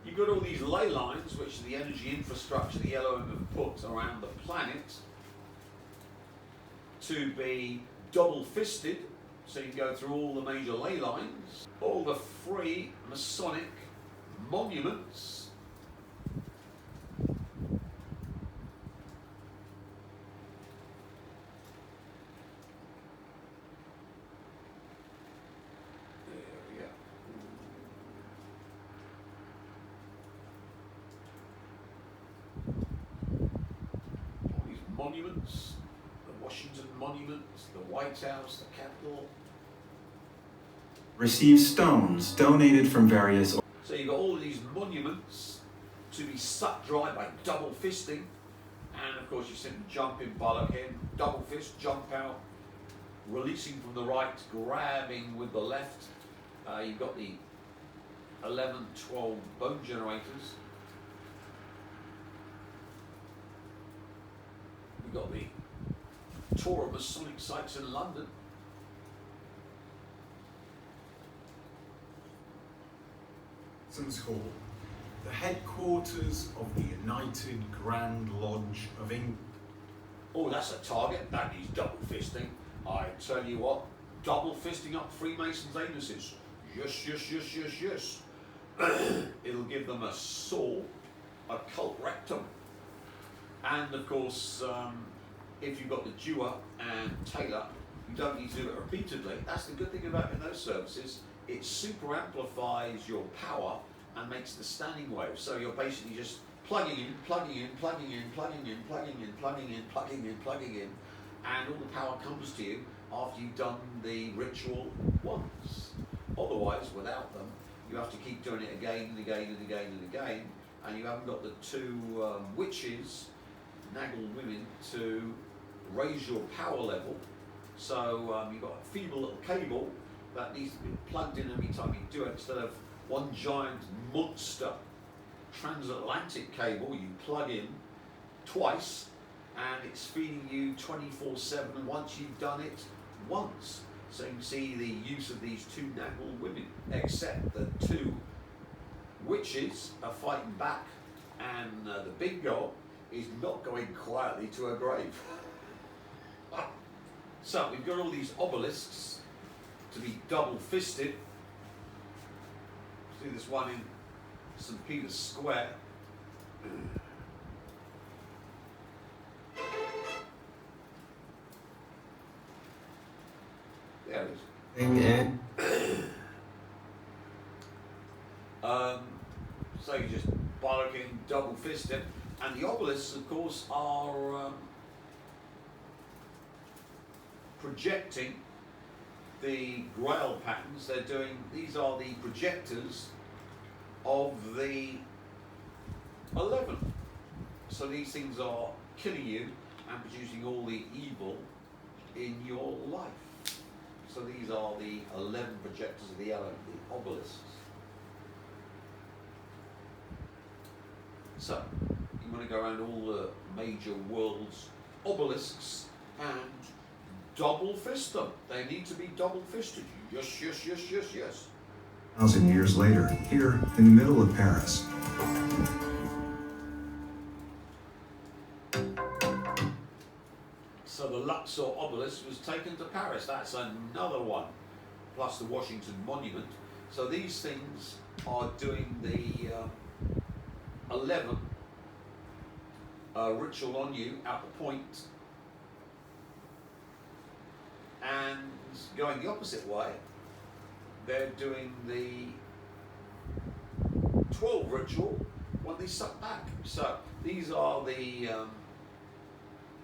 You've got all these ley lines, which are the energy infrastructure the Elohim have put around the planet to be double-fisted, so you can go through all the major ley lines, all the free Masonic monuments. Monuments, the Washington monuments, the White House, the Capitol. Receive stones donated from various... So you've got all of these monuments to be sucked dry by double fisting, and of course you simply jump in, bollock in, double fist, jump out, releasing from the right, grabbing with the left. You've got the 11, 12 bone generators. We've got the tour of Masonic sites in London. Hall, the headquarters of the United Grand Lodge of England. Oh, that's a target. That needs double fisting. I tell you what, double fisting up Freemasons' anuses. Yes, yes, yes, yes, yes. It'll give them a sore, occult rectum. And of course, if you've got the Dewar and Taylor, you don't need to do it repeatedly. That's the good thing about in those services. It super amplifies your power and makes the standing wave. So you're basically just plugging in, plugging in, plugging in, plugging in, plugging in, plugging in, plugging in, plugging in, and all the power comes to you after you've done the ritual once. Otherwise, without them, you have to keep doing it again and again and again and again, and you haven't got the two witches, naggle women, to raise your power level. So you've got a feeble little cable that needs to be plugged in every time you do it, instead of one giant monster transatlantic cable you plug in twice and it's feeding you 24/7 once you've done it once. So you can see the use of these two naggle women, except the two witches are fighting back, and the big girl is not going quietly to her grave. So we've got all these obelisks to be double-fisted. See this one in St. Peter's Square. There it is. So you just bollocking, double-fisted, and the obelisks, of course, are projecting the Grail patterns. They're doing, these are the projectors of the 11. So these things are killing you and producing all the evil in your life. So these are the 11 projectors of the element, the obelisks. So you want to go around all the major world's obelisks and double fist them. They need to be double fisted. Yes, yes, yes, yes, yes. 1,000 years later, here in the middle of Paris. So the Luxor obelisk was taken to Paris. That's another one, plus the Washington Monument. So these things are doing the 11 ritual on you at the point, and going the opposite way, they're doing the 12 ritual when they suck back. So these are the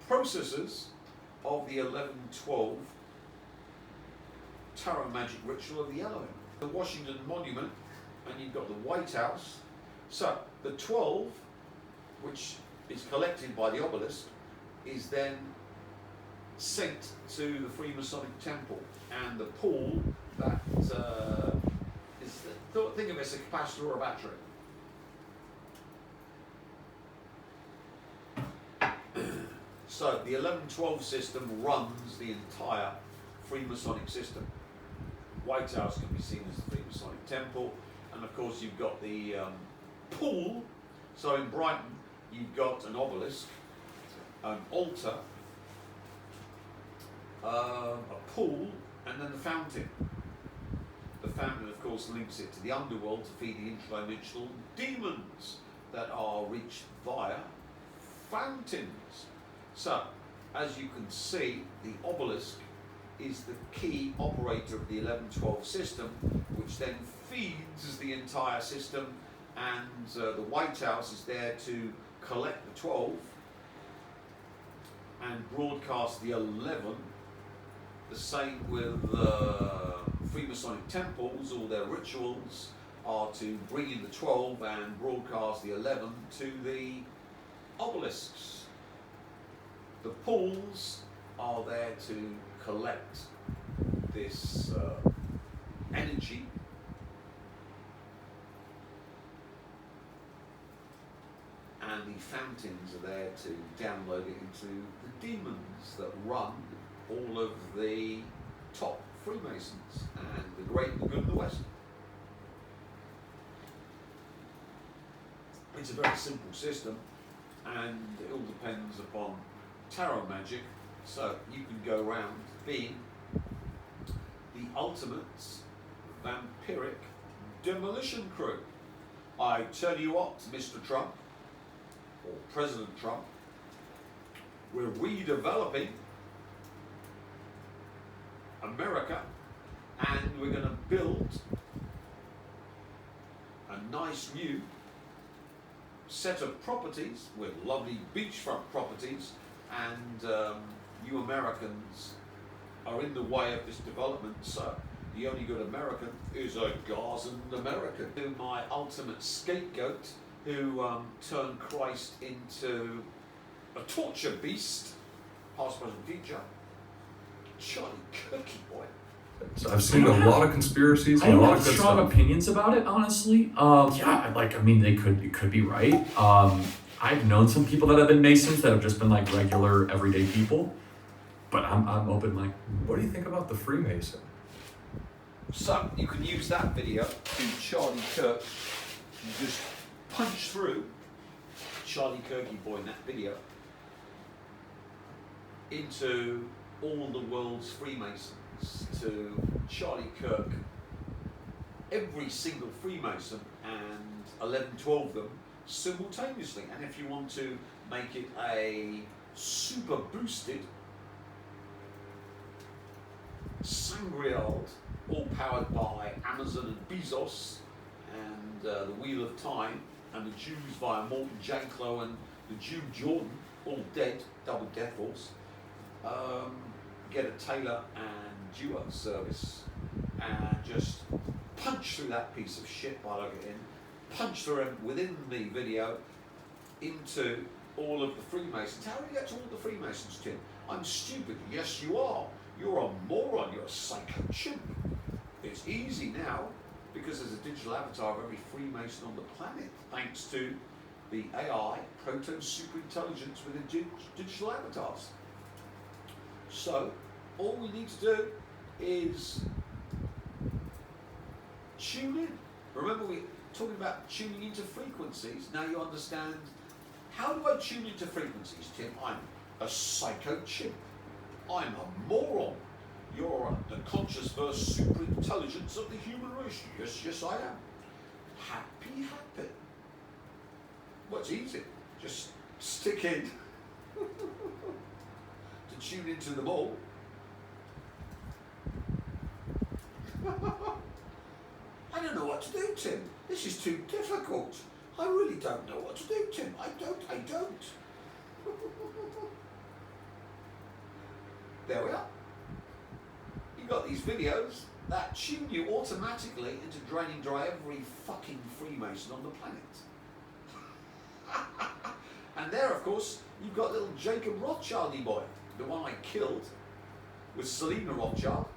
processes of the 11-12 tarot magic ritual of the Elohim. The Washington Monument, and you've got the White House. So the 12, which is collected by the obelisk, is then sent to the Freemasonic temple, and the pool that is, think of it as a capacitor or a battery. So the 11-12 system runs the entire Freemasonic system. White House can be seen as the Freemasonic temple, and of course you've got the pool. So in Brighton, you've got an obelisk, an altar, a pool, and then the fountain. The fountain, of course, links it to the underworld to feed the interdimensional demons that are reached via fountains. So, as you can see, the obelisk is the key operator of the 11-12 system, which then feeds the entire system, and the White House is there to collect the 12 and broadcast the 11. The same with Freemasonic temples. All their rituals are to bring in the 12 and broadcast the 11 to the obelisks. The pools are there to collect this energy, and the fountains are there to download it into the demons that run all of the top Freemasons and the great, the good, and the West. It's a very simple system, and it all depends upon tarot magic. So you can go around being the ultimate vampiric demolition crew. I tell you what, Mr. Trump, or President Trump, we're redeveloping America, and we're going to build a nice new set of properties with lovely beachfront properties, and you Americans are in the way of this development, so the only good American is a Gazan American. My ultimate scapegoat, who turned Christ into a torture beast, past, present, future, Charlie Cookie Boy. So I've seen a lot of conspiracies I and a don't lot have of good strong stuff. opinions about it, honestly. It could be right. I've known some people that have been Masons that have just been like regular, everyday people. But I'm open, like. What do you think about the Freemason? So you can use that video to Charlie Kirk. You just punch through Charlie Kirky Boy in that video into all the world's Freemasons, to Charlie Kirk, every single Freemason, and 11, 12 of them simultaneously. And if you want to make it a super boosted Sangreal, all powered by Amazon and Bezos, and the Wheel of Time, and the Jews via Morton Janklow and the Jew Jordan, all dead, double death force. Get a Taylor and duo service and just punch through that piece of shit while I get in, punch through him within the video into all of the Freemasons. How do you get to all the Freemasons, Tim? I'm stupid. Yes, you are. You're a moron. You're a psycho chimp. It's easy now because there's a digital avatar of every Freemason on the planet, thanks to the AI, proto-superintelligence within digital avatars. So, all we need to do is tune in. Remember, we're talking about tuning into frequencies. Now you understand, how do I tune into frequencies, Tim? I'm a psycho chimp. I'm a moron. You're the conscious versus superintelligence of the human race. Yes, yes, I am. Happy. Well, it's easy. Just stick in to tune into them all. I don't know what to do, Tim. This is too difficult. I really don't know what to do, Tim. I don't. There we are. You got these videos that tune you automatically into draining dry every fucking Freemason on the planet. And there, of course, you've got little Jacob Rothschildy boy, the one I killed with Selena Rothschild.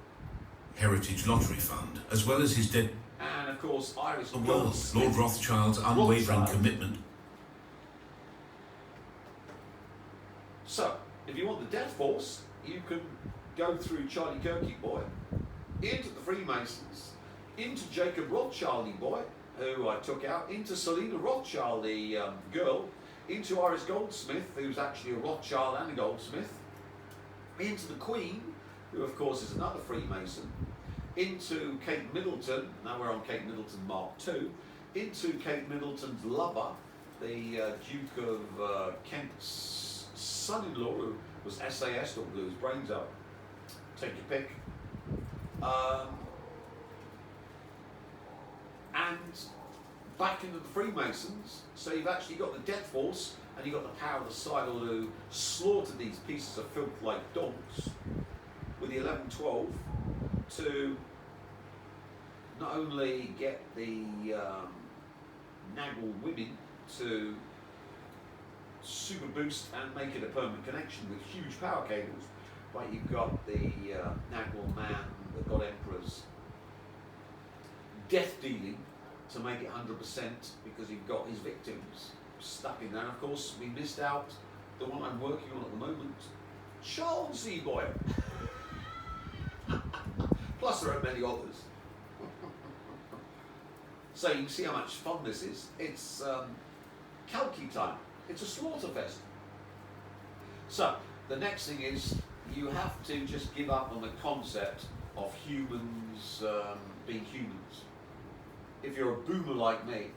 Heritage Lottery Fund, as well as his dead. And of course, Iris The world, Lord Rothschild's unwavering commitment. So, if you want the Death Force, you can go through Charlie Kirky Boy, into the Freemasons, into Jacob Rothschildy Boy, who I took out, into Selina Rothschild, the girl, into Iris Goldsmith, who's actually a Rothschild and a Goldsmith, into the Queen, who of course is another Freemason, into Kate Middleton, now we're on Kate Middleton Mark II, into Kate Middleton's lover, the Duke of Kent's son-in-law, who was SAS or blew his brains out. Take your pick. And back into the Freemasons, so you've actually got the death force and you've got the power of the Sidle who slaughter these pieces of filth like dogs with the 11-12 to not only get the Nagel women to super boost and make it a permanent connection with huge power cables, but you've got the Nagel man, the God Emperor's death dealing to make it 100% because you've got his victims stuck in there. And of course, we missed out the one I'm working on at the moment, Charles Z. Boyle. Plus, there are many others. So you can see how much fun this is. It's Kalki time. It's a slaughter fest. So the next thing is you have to just give up on the concept of humans being humans. If you're a boomer like me,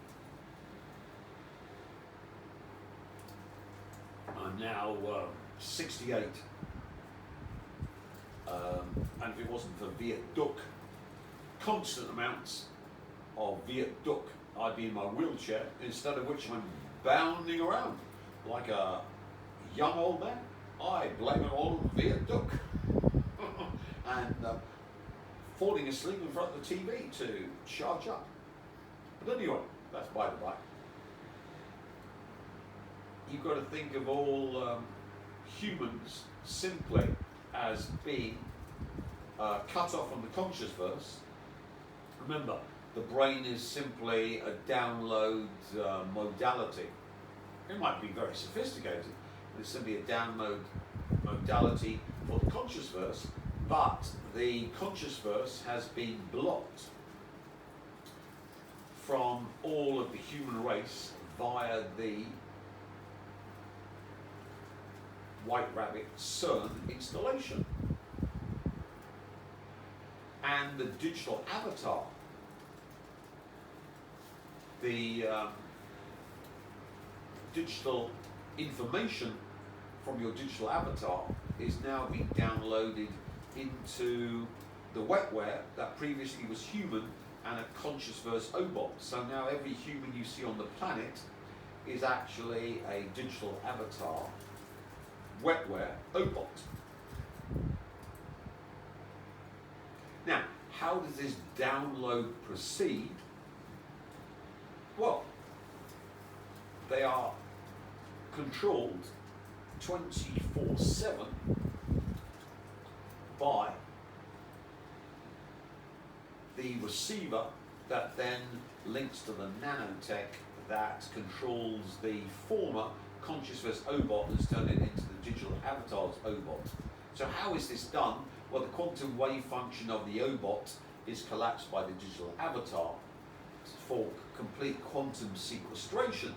I'm now 68, and if it wasn't for Viet Duc, constant amounts of Viet Duc, I'd be in my wheelchair, instead of which I'm bounding around like a young old man. I blame it all on Viet Duc. And falling asleep in front of the TV to charge up. But anyway, that's by the by. You've got to think of all humans simply as being cut off from the conscious verse. Remember, the brain is simply a download modality. It might be very sophisticated, but it's simply a download modality for the conscious verse, but the conscious verse has been blocked from all of the human race via the White Rabbit CERN installation. And the digital avatar, the digital information from your digital avatar is now being downloaded into the wetware that previously was human and a conscious verse OBOT. So now every human you see on the planet is actually a digital avatar wetware OBOT. Now, how does this download proceed? Well, they are controlled 24/7 by the receiver that then links to the nanotech that controls the former conscious verse OBOT that's turned it into the digital avatar's OBOT. So how is this done? Well, the quantum wave function of the OBOT is collapsed by the digital avatar for complete quantum sequestration.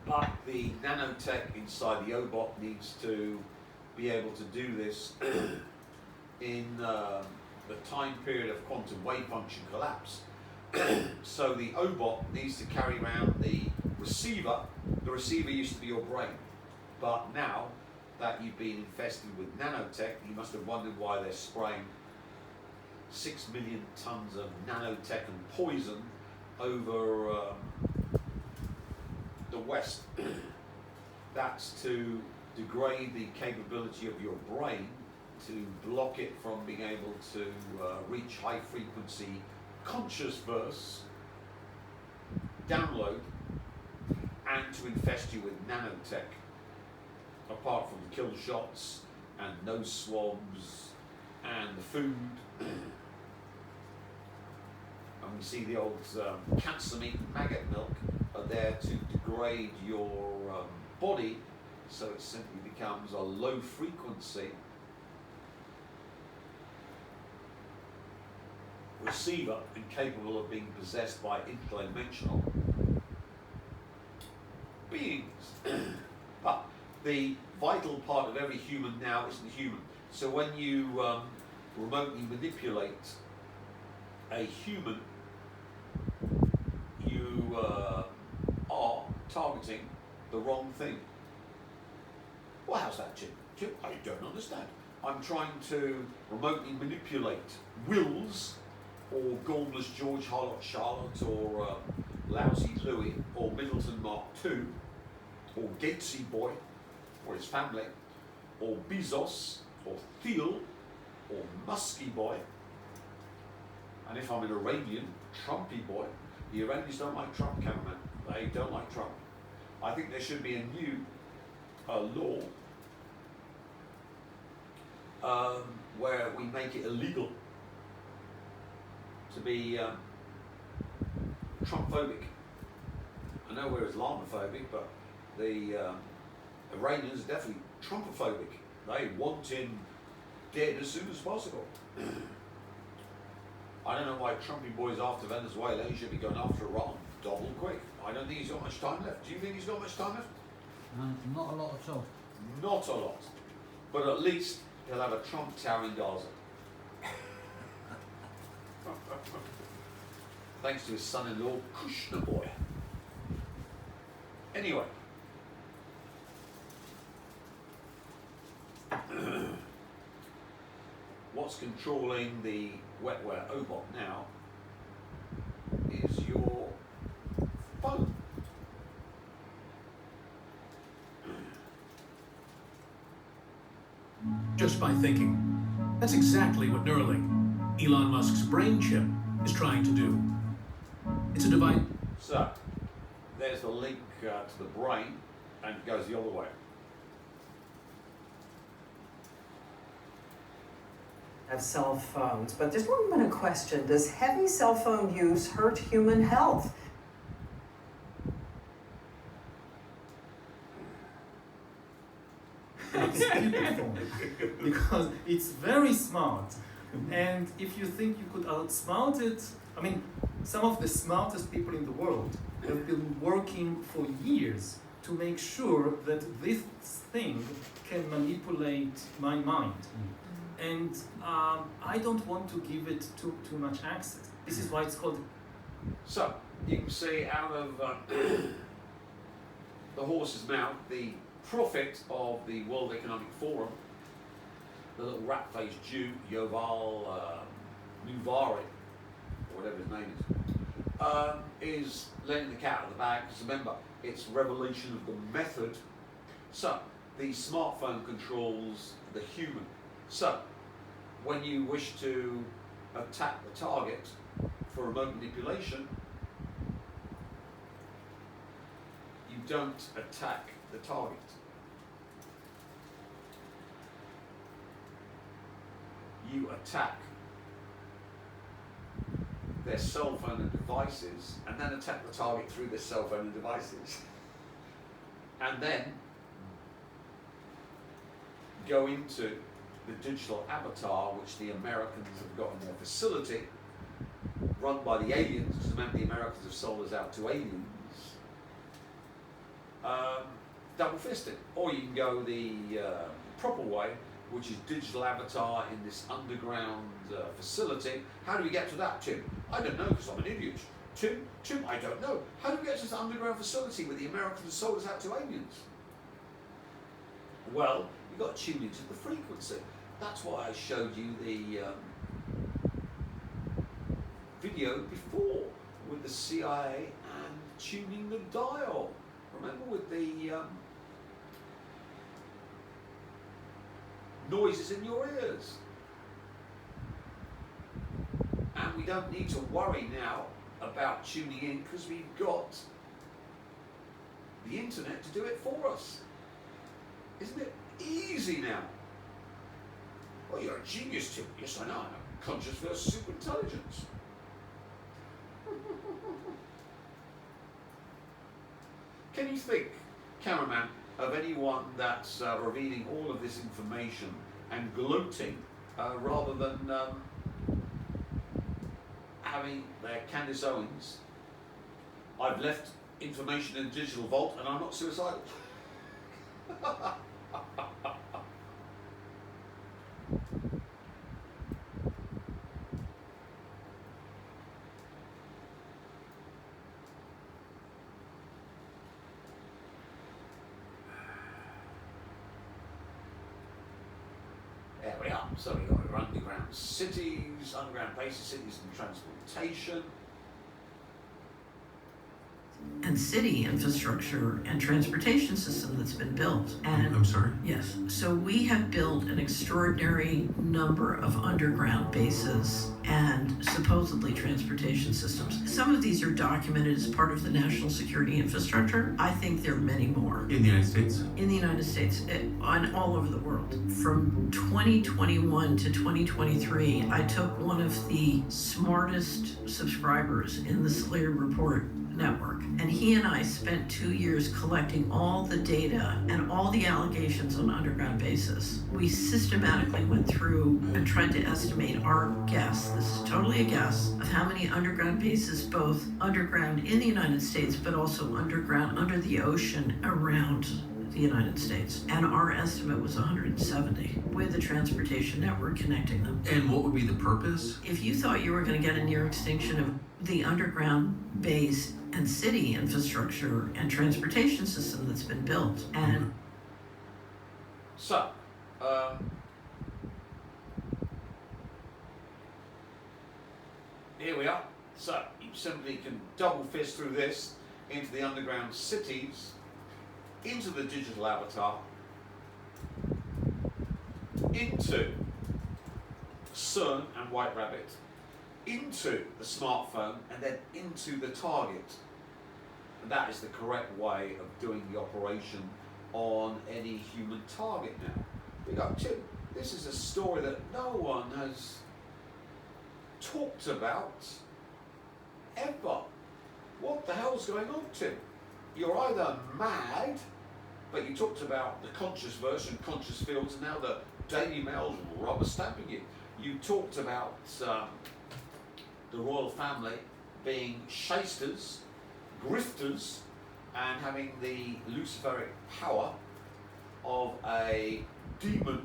But the nanotech inside the OBOT needs to be able to do this in the time period of quantum wave function collapse. So the OBOT needs to carry around the receiver. The receiver used to be your brain, but now that you've been infested with nanotech, you must have wondered why they're spraying 6 million tons of nanotech and poison over the West. That's to degrade the capability of your brain, to block it from being able to reach high frequency conscious verse download, and to infest you with nanotech, apart from the kill shots and nose swabs and the food. And we see the old cancer meat and maggot milk are there to degrade your body, so it simply becomes a low frequency receiver and capable of being possessed by interdimensional beings. But the vital part of every human now isn't human. So when you remotely manipulate a human, you are targeting the wrong thing. Well, how's that, Jim? Jim, I don't understand. I'm trying to remotely manipulate Wills, or Gormless George Charlotte, or Lousy Louis, or Middleton Mark II, or Gatesy Boy, or his family, or Bezos, or Thiel, or Musky Boy. And if I'm an Iranian, Trumpy Boy, the Iranians don't like Trump, cameraman. They don't like Trump. I think there should be a new law where we make it illegal to be Trumpophobic. I know we're Islamophobic, but the Iranians are definitely Trumpophobic. They want him dead as soon as possible. I don't know why Trumpy Boy's after Venezuela. He should be going after Iran double quick. I don't think he's got much time left. Do you think he's got much time left? Not a lot at all. Not a lot. But at least he'll have a Trump tower in Gaza. Thanks to his son-in-law, Kushner Boy. Anyway. What's controlling the wetware Obot now is your phone. Just by thinking. That's exactly what Neuralink, Elon Musk's brain chip, is trying to do. It's a device. So, there's the link to the brain, and it goes the other way. Have cell phones, but there's one minute question. Does heavy cell phone use hurt human health? Stupid phone, because it's very smart, and if you think you could outsmart it, I mean, some of the smartest people in the world have been working for years to make sure that this thing can manipulate my mind. And I don't want to give it too much access. This is why it's called. So, you can see out of the horse's mouth, the prophet of the World Economic Forum, the little rat-faced Jew, Yoval Nuvari, or whatever his name is letting the cat out of the bag, because remember, it's revelation of the method. So, the smartphone controls the human. So, when you wish to attack the target for remote manipulation, you don't attack the target. You attack their cell phone and devices, and then attack the target through their cell phone and devices. And then go into the digital avatar, which the Americans have got in their facility, run by the aliens, because remember the Americans have sold us out to aliens, double fisted. Or you can go the proper way, which is digital avatar in this underground facility. How do we get to that, Tim? I don't know, because I'm an idiot. Tim, I don't know. How do we get to this underground facility where the Americans have sold us out to aliens? Well, you've got to tune into the frequency. That's why I showed you the video before with the CIA and tuning the dial. Remember with the noises in your ears. And we don't need to worry now about tuning in because we've got the internet to do it for us. Isn't it easy now? Well, you're a genius, Tim. Yes, I know. I'm conscious versus super intelligence. Can you think, cameraman, of anyone that's revealing all of this information and gloating rather than having their Candace Owens. I've left information in the digital vault and I'm not suicidal. There we are. So we've got our underground cities, underground bases, cities and transportation. And city infrastructure and transportation system that's been built. And I'm sorry? yes, so we have built an extraordinary number of underground bases and supposedly transportation systems. Some of these are documented as part of the national security infrastructure. I think there are many more. In the United States? In the United States, on all over the world. From 2021 to 2023, I took one of the smartest subscribers in the Slayer Report network, and he and I spent 2 years collecting all the data and all the allegations on underground bases. We systematically went through and tried to estimate our guess, this is totally a guess, of how many underground bases, both underground in the United States but also underground under the ocean around the United States. And our estimate was 170 with a transportation network connecting them. And what would be the purpose? If you thought you were going to get a near extinction of the underground base and city infrastructure and transportation system that's been built, and So, here we are. So, you simply can double fist through this into the underground cities, into the digital avatar, into CERN and White Rabbit, into the smartphone, and then into the target. And that is the correct way of doing the operation on any human target now. We go, Tim, this is a story that no one has talked about ever. What the hell's going on, Tim? You're either mad, but you talked about the conscious version, conscious fields, and now the Daily Mail's rubber stamping you. You talked about the royal family being shysters, grifters, and having the luciferic power of a demon.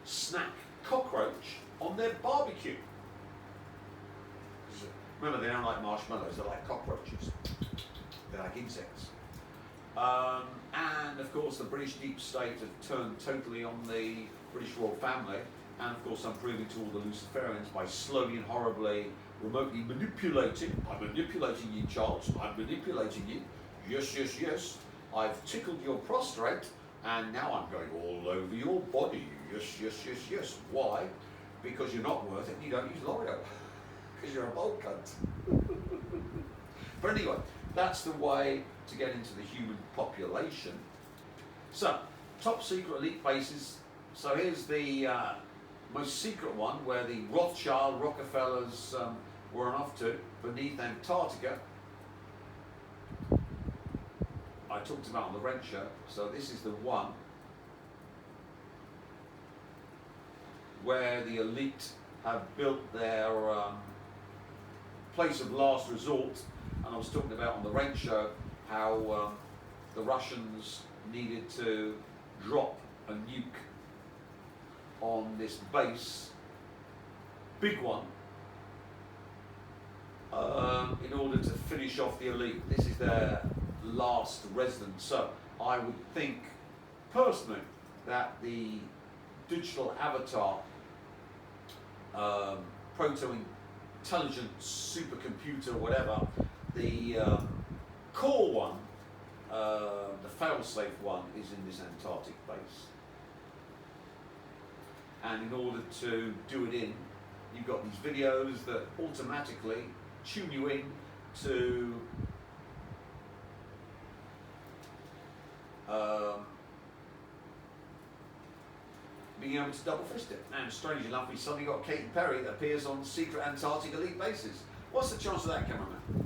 Snack cockroach on their barbecue. Remember, they don't like marshmallows, they're like cockroaches. They're like insects. And of course the British deep state have turned totally on the British royal family, and of course I'm proving to all the Luciferians by slowly and horribly remotely manipulating. I'm manipulating you, Charles, I'm manipulating you. Yes, yes, yes. I've tickled your prostrate and now I'm going all over your body. Yes, yes, yes, yes. Why? Because you're not worth it and you don't use L'Oreal. Because you're a bold cunt. But anyway, that's the way to get into the human population. So, top secret elite bases. So here's the most secret one where the Rothschild Rockefellers were off to, beneath Antarctica. I talked about on the Rent Show. So this is the one where the elite have built their place of last resort. And I was talking about on the Rent Show how the Russians needed to drop a nuke on this base, big one, in order to finish off the elite. This is their last residence. So I would think personally that the digital avatar proto-intelligent supercomputer, whatever, the core one, the fail-safe one, is in this Antarctic base. And in order to do it in, you've got these videos that automatically tune you in to being able to double fist it. And strangely enough, we suddenly got Katy Perry that appears on secret Antarctic elite bases. What's the chance of that, cameraman?